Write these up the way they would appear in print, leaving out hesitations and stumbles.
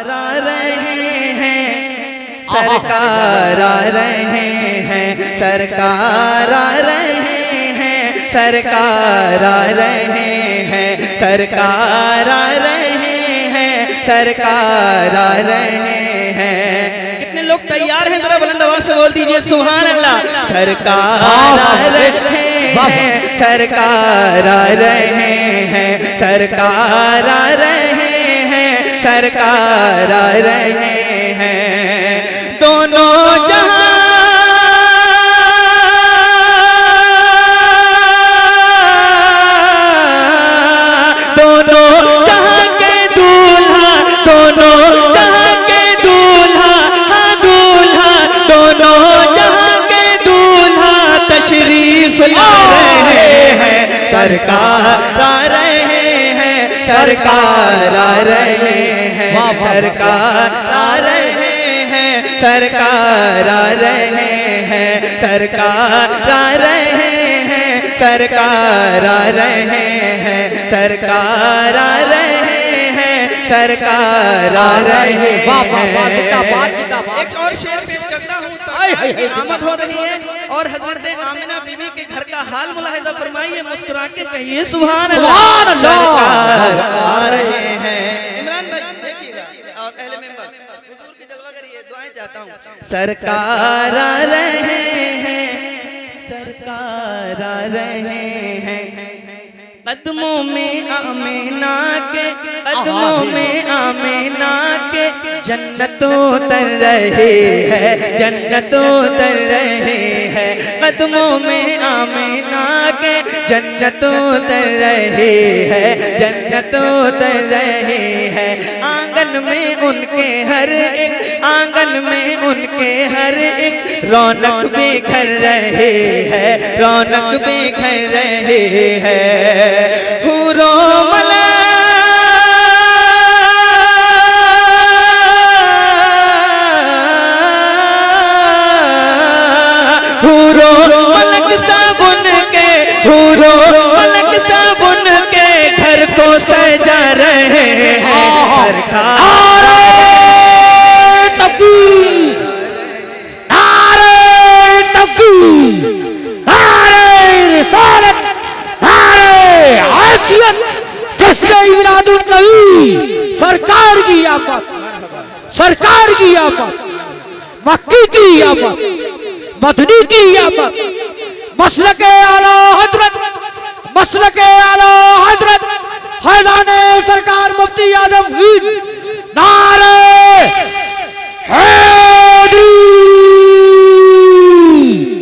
आ रहे हैं, सरकार आ रहे हैं, सरकार आ रहे हैं, सरकार आ रहे हैं, सरकार आ रहे हैं, सरकार आ रहे हैं। कितने लोग तैयार हैं? जरा बुलंद आवाज से बोल दीजिए सुभान अल्लाह। सरकार आ रहे हैं, सरकार आ रहे हैं, सरकार आ रहे हैं, सरकार आ रहे हैं। दोनों जहां के दूल्हा, दोनों जहां के दूल्हा, हाँ दूल्हा, दोनों जहां के दूल्हा तशरीफ ला रहे हैं, सरकार आ रहे हैं, सरकार आ रहे हैं, सरकार आ रहे हैं, सरकार आ रहे हैं, सरकार आ रहे हैं, सरकार आ रहे हैं, सरकार आ रहे हैं, सरकार आ रहे हैं। एक और शेर पेश करता हूँ। सरकार की आमद हो रही है और हजरत आमिना बीवी के घर का हाल मुलाहिजा फरमाइए, मुस्कुरा के कहिए सुभान अल्लाह। सरकार आ रहे हैं। इमरान भाई देखिएगा और अहले मेंबर हुजूर की जलवा करिए, दुआएं चाहता हूँ। सरकार आ रहे हैं, सरकार आ रहे हैं, कदमों में आमिना के, कदमों में आमिना के जन्नत उतर रही है, जन्नत उतर रही है, कदमों में आमिना के जन्नत उतर रही है, जन्नत उतर रही है। आंगन में उनके हर एक, आंगन में उनके हर एक रौनक बिखर रही है, रौनक बिखर रही है। हूरो मला हूरो मलक साबुन के, हूरो मलक साबुन के घर को सजा रहे हैं, सरकार सरकार की आमद, सरकार की आमद, मक्की की आमद, मदनी की आमद, मसलके आला हजरत, मसलके आला हजरत हैदाने सरकार मुफ्ती आजमगीर नारे हैदरी।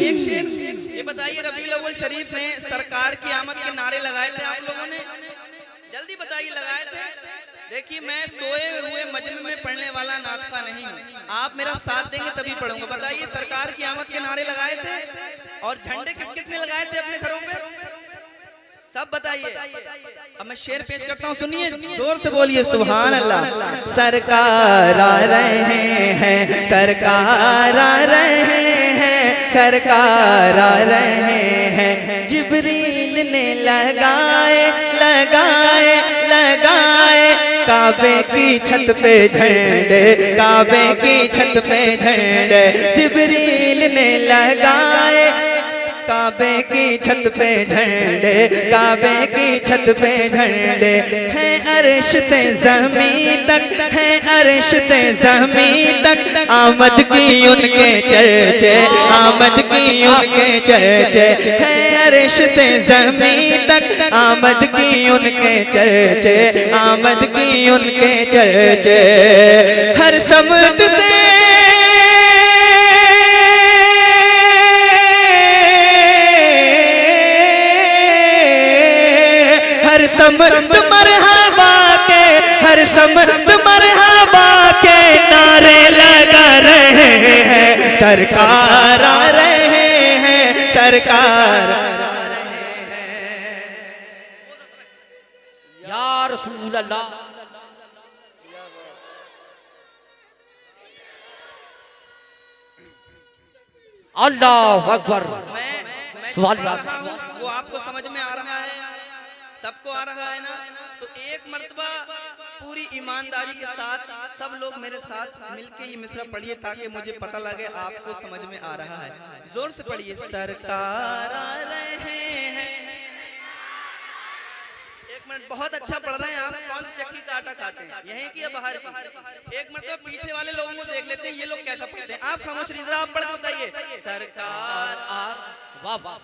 एक शेर ये बताइए, रबीउल अव्वल शरीफ में सरकार की आमद के नारे लगाए थे आप लोगों ने? जल्दी बताइए, लगाए थे? देखिए मैं सोए हुए मजमे में पढ़ने वाला नातखा नहीं हूँ, आप मेरा साथ देंगे तभी पढ़ूंगा। बताइए सरकार की आमद के नारे लगाए थे और झंडे किस किसने लगाए थे अपने घरों पे? सब बताइए। अब मैं शेर पेश करता हूँ, सुनिए, जोर से बोलिए सुभान अल्लाह। सरकार आ रहे हैं, सरकार आ रहे हैं, सरकार आ रहे हैं। जिब्रील ने लगाए लगाए लगाए काबे की छत पे झंडे, काबे की छत पे झंडे, जिब्रील ने लगाए काबे की छत पे झंडे, काबे की छत पे झंडे। है अर्श से ज़मीं तक, है अर्श से ज़मीं तक आमद की उनके चर्चे, आमद की उनके चर्चे। है अर्श से ज़मीं तक आमद की उनके चर्चे, आमद की उनके चर्चे। हर समत से हर समत मरहबा के, हर समत मरहबा के नारे लगा रहे हैं, सरकार आ रहे हैं, सरकार आ रहे हैं। या रसूल अल्लाह। अल्लाह अकबर। मैं सवाल वो आपको समझ में आ रहा है, सबको आ रहा है ना? तो एक मर्तबा पूरी ईमानदारी के साथ सब लोग मेरे साथ मिलके ये मिसरा पढ़िए ताकि मुझे पता लगे आपको समझ में आ रहा है। जोर से पढ़िए। सरकार आ रहे हैं। एक मिनट, बहुत अच्छा पढ़ रहे हैं आप। कौन सी चक्की का आटा काटे, यहीं की या बाहर की? एक मिनट, तो पीछे वाले लोगों को देख लेते हैं ये लोग कैसा पढ़ते हैं। आप खामोश रहिए, जरा आप पढ़ के बताइए। सरकार। वाह वाह।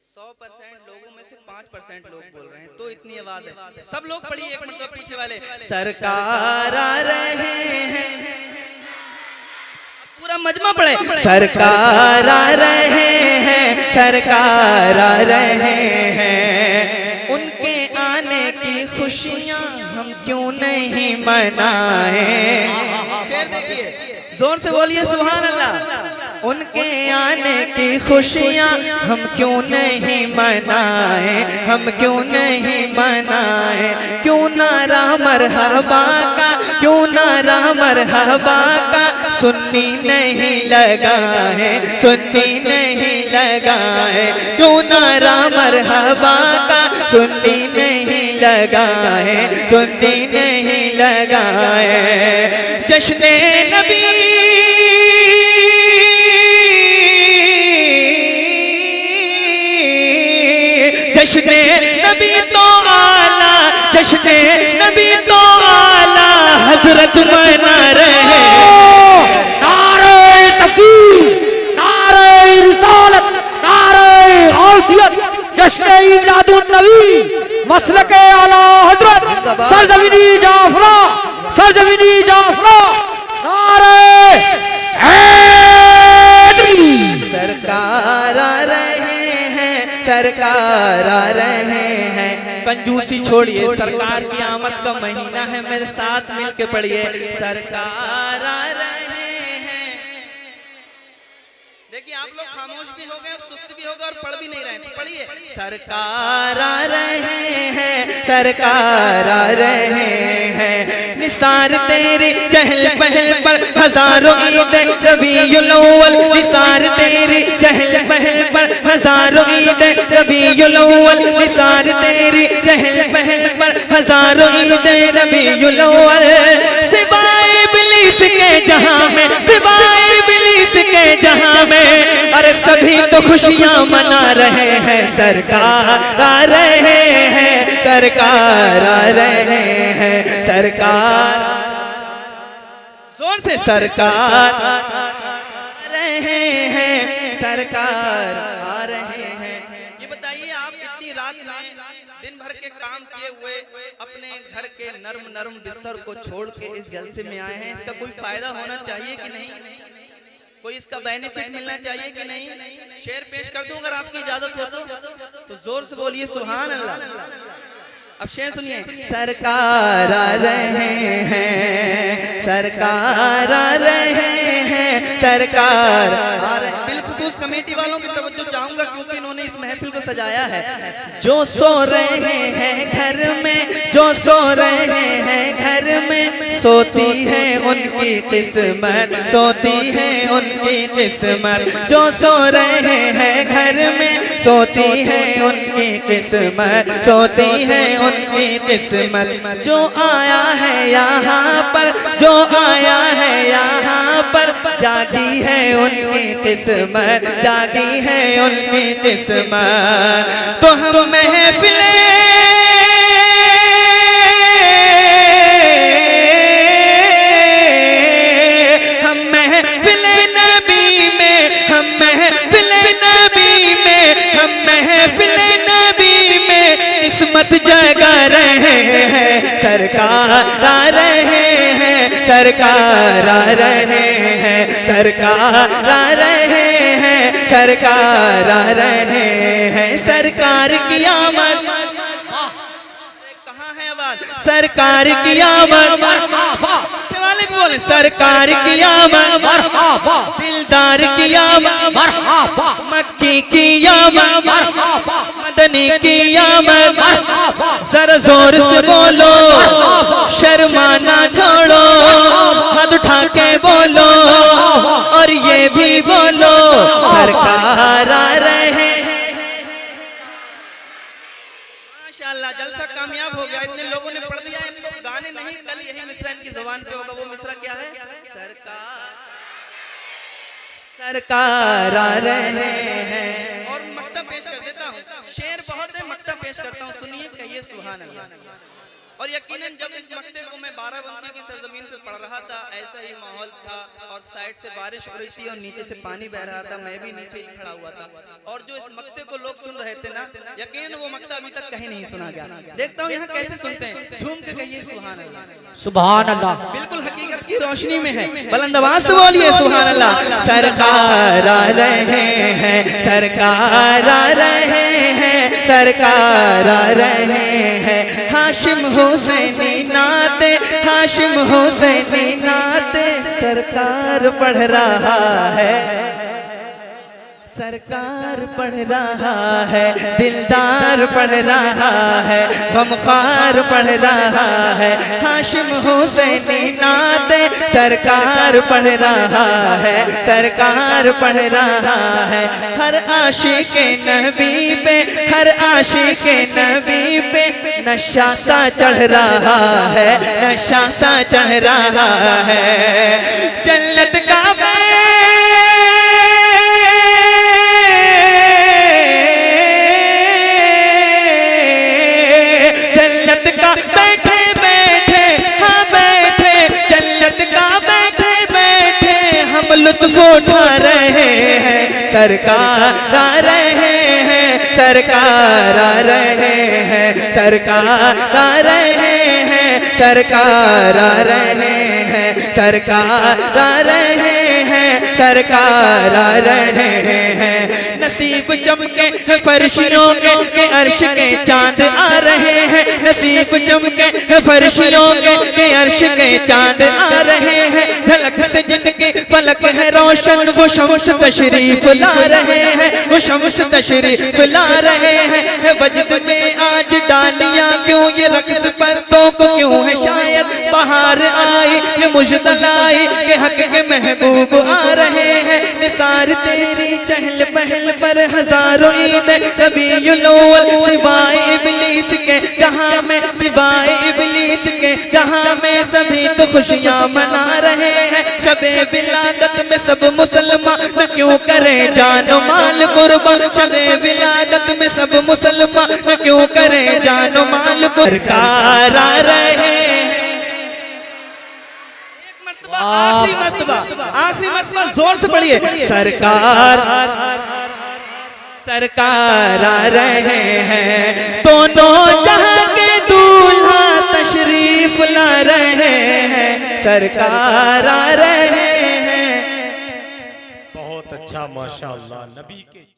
100% लोगों में से 5% लोग बोल रहे हैं, तो इतनी आवाज है। सब लोग पढ़िए एक मिनट, तो पीछे वाले। सरकार आ रहे हैं। पूरा मजमा पढ़े। सरकार आ रहे हैं, सरकार आ रहे हैं। उनके आने की खुशियां हम क्यों नहीं मनाएं। शेर देखिए, जोर से बोलिए सुभान अल्लाह। उनके आने की खुशियां हम क्यों नहीं मनाएं, हम क्यों नहीं मनाएं। क्यों नारा मरहबा का, क्यों नारा मरहबा का सुन्नी नहीं लगाए, सुन्नी नहीं लगाए। क्यों नारा मरहबा का सुन्नी नहीं लगाए, सुन्नी नहीं लगाए। जश्ने नबी जश्ने नबी तो आला, जश्ने नबी तो आला हजरत मना रहे। नारे तकबीर, नारे रिसालत, नारे गौसियत, जश्न मीलादुन नबी, मसलके आला हजरत सरजमीनी जाफरा, सरजमीनी जाफरा। नारे हैदरी। सरकार आ रहे हैं, सरकार आ रहे हैं। कंजूसी छोड़िए, सरकार की आमद का महीना है, मेरे साथ मिलके पढ़िए। सरकार आ रहे हैं। देखिए आप लोग खामोश भी हो गए, सुस्त भी हो गए और पढ़ भी नहीं रहे, तो पढ़िए। सरकार आ रहे हैं, सरकार आ रहे हैं। निसार तेरी चहल पहल पर हजारों ईद रबीउल अव्वल। निसार तेरी चहल पहल पर हजारों ईद रबीउल अव्वल। निसार तेरी चहल पहल पर हजारों ईद रबीउल अव्वल। सिवाए इब्लीस के जहां में, सिवाए इब्लीस के जहां में, अरे सभी तो खुशियां मना रहे हैं। सरकार आ रहे हैं, सरकार आ रहे हैं, सरकार। जोर से। सरकार आ रहे हैं, सरकार आ रहे हैं। ये बताइए, आप इतनी रात में दिन भर के काम किए हुए अपने घर के नर्म नर्म बिस्तर को छोड़ के इस जलसे में आए हैं। इसका कोई फायदा होना चाहिए कि नहीं? कोई इसका बेनिफिट मिलना चाहिए कि नहीं? शेर पेश कर दूं अगर आपकी इजाजत हो तो जोर से बोलिए सुभान अल्लाह। अब शेर सुनिए। सरकार आ रहे हैं, सरकार आ रहे हैं, सरकार आ रहे हैं। बिलखुसूस कमेटी वालों की तवज्जो चाहूंगा क्योंकि इन्होंने इस महफिल को सजाया है। जो सो रहे हैं घर में, जो सो रहे हैं घर में, सोती है उनकी किस्मत, सोती है उनकी किस्मत। जो सो रहे हैं घर में, सोती है उनकी किस्मत, सोती है उनकी किस्मत। जो आया है यहाँ पर, जो आया है यहाँ पर, जागी है उनकी किस्मत, जागी है उनकी किस्मत। तो हम महफिले किस्मत जगा रहे हैं। सरकार आ रहे हैं, सरकार आ रहे हैं, सरकार आ रहे हैं, सरकार आ रहे हैं। सरकार की आमद, कहाँ है आवाज? सरकार की आमद, वाले भी बोले। सरकार की आमद, दिलदार की आमद, मक्की की आमद, मदनी की आमद। जरा जोर से बोलो, शर्माना छोड़ो, हाथ उठा के बोलो और ये भी बोलो सरकार आ रहे हैं। माशाल्लाह, जलसा कामयाब हो गया। मिसरा इनकी जुबान पे होगा, वो मिसरा क्या है? सरकार आ रहे हैं। और मक्ता पेश कर देता हूँ, शेर बहुत है, मक्ता पेश करता हूँ, सुनिए, कहिए सुभान अल्लाह। और यकीनन जब इस मक्ते को मैं बाराबंकी की सरजमीन पे पढ़ रहा था, ऐसा ही माहौल था और साइड से बारिश हो रही थी और नीचे से पानी बह रहा था, मैं भी नीचे ही खड़ा हुआ था। और जो इस मक्ते को लोग सुन रहे थे ना, यकीनन वो मक्ता अभी तक कहीं नहीं सुना गया। देखता हूँ यहाँ कैसे सुनते हैं, झूम के कहिए सुभान अल्लाह। सुभान अल्लाह। बिल्कुल हकीकत की रोशनी में है, बुलंद आवाज से बोलिए सुभान अल्लाह। सरकार आ रहे हैं, सरकार आ रहे हैं, सरकार आ रहे हैं। हाशिम हुसैनी नाते, हाशिम हुसैनी नाते, सरकार पढ़ रहा है, सरकार पढ़ रहा है, दिलदार पढ़ रहा है, गमख्वार पढ़ रहा है। हाशिम हुसैनी नाते, सरकार पढ़ रहा है, सरकार पढ़ रहा है। हर आशिक नबी पे, हर आशिक नबी पे नशा सा चढ़ रहा है, नशा सा चढ़ रहा है। जन्नत का बैठे बैठे, हाँ बैठे, जन्नत का बैठे बैठे हम लुत्फ उठा रहे हैं। सरकार आ रहे हैं, सरकार आ रहे हैं, सरकार आ रहे हैं, सरकार आ रहे हैं, सरकार आ रहे हैं, सरकार आ रहे हैं। नसीब चमके फर्शियों के अर्श के चांद आ रहे हैं, नसीब चमके फर्शियों के अर्श के चांद आ रहे हैं। झलक से जिनके फलक है रोशन, वो शम्स तशरीफ ला रहे हैं, वो शम्स तशरीफ ला रहे हैं। वजद में आज डालियां क्यों, ये रक्स पर्दों को क्यों है शायद बाहर आई, ये मुजदल आई के हक के महबूब आ रहे हैं। निसार तेरी चहल पहल पर हजारों ईद, रबीउल अव्वल सिवाए इबलीस के जहां में, सिवाए इबलीस के जहां में सभी तो खुशियां मना रहे हैं। शबे विलादत में सब मुसलमान क्यों करें जान माल कुर्बान, शबे विलादत में सब मुसलमान क्यों करें जान माल कुर्बान। सरकार आ रहे हैं, आखिरी मर्तबा, आखिरी मर्तबा जोर से पढ़िए। सरकार, सरकार आ रहे हैं, दोनों जहां के दूल्हा तशरीफ ला रहे हैं, सरकार आ रहे हैं। बहुत अच्छा माशाअल्लाह नबी के